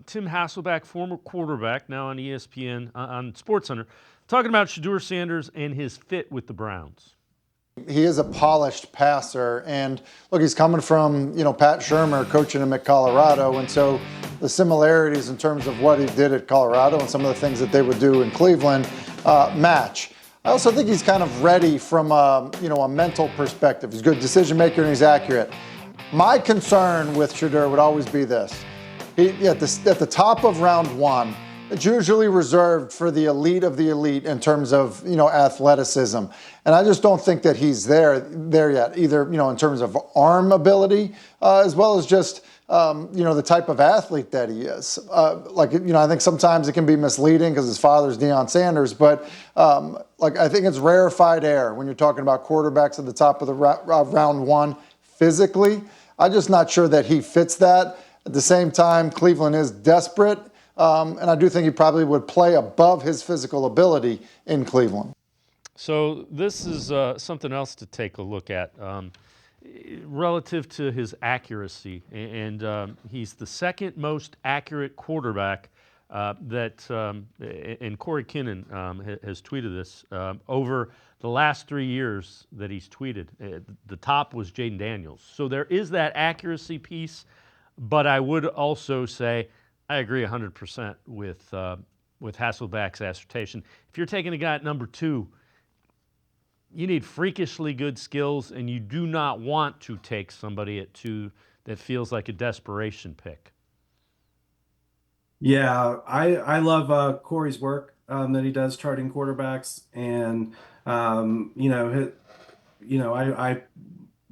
Tim Hasselbeck, former quarterback, now on ESPN, on SportsCenter, talking about Shedeur Sanders and his fit with the Browns. He is a polished passer, and look, he's coming from, Pat Shurmur coaching him at Colorado, and so the similarities in terms of what he did at Colorado and some of the things that they would do in Cleveland match. I also think he's kind of ready from a mental perspective. He's a good decision maker and he's accurate. My concern with Shedeur would always be this. At the top of round one, it's usually reserved for the elite of the elite in terms of, athleticism. And I just don't think that he's there yet, either, in terms of arm ability, as well as just, the type of athlete that he is. I think sometimes it can be misleading because his father's Deion Sanders, but I think it's rarefied air when you're talking about quarterbacks at the top of the round one physically. I'm just not sure that he fits that. At the same time, Cleveland is desperate. And I do think he probably would play above his physical ability in Cleveland. So this is something else to take a look at relative to his accuracy. And he's the second most accurate quarterback and Corey Kinnan has tweeted this, over the last 3 years that he's tweeted. The top was Jaden Daniels. So there is that accuracy piece, but I would also say I agree 100% with Hasselbeck's assertion. If you're taking a guy at number 2, you need freakishly good skills, and you do not want to take somebody at 2 that feels like a desperation pick. Yeah, I love Corey's work that he does charting quarterbacks, and I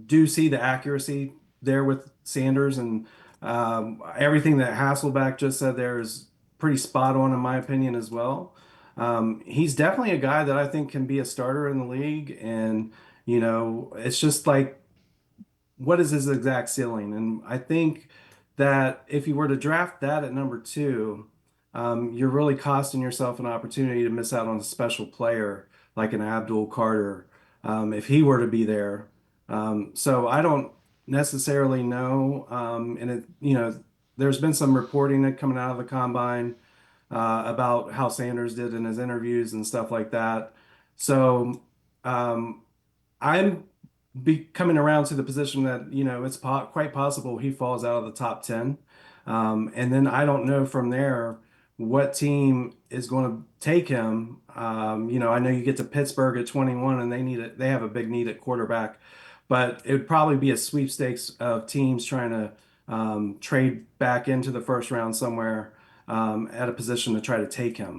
do see the accuracy there with Sanders, and everything that Hasselbeck just said there is pretty spot on in my opinion as well. He's definitely a guy that I think can be a starter in the league, and it's just like, what is his exact ceiling? And I think that if you were to draft that at number 2, you're really costing yourself an opportunity to miss out on a special player like an Abdul Carter, if he were to be there. So I don't necessarily know, and there's been some reporting coming out of the combine about how Sanders did in his interviews and stuff like that. So I'm coming around to the position that it's quite possible he falls out of the top 10, and then I don't know from there what team is going to take him. I know you get to Pittsburgh at 21 and they have a big need at quarterback, but it would probably be a sweepstakes of teams trying to trade back into the first round somewhere at a position to try to take him.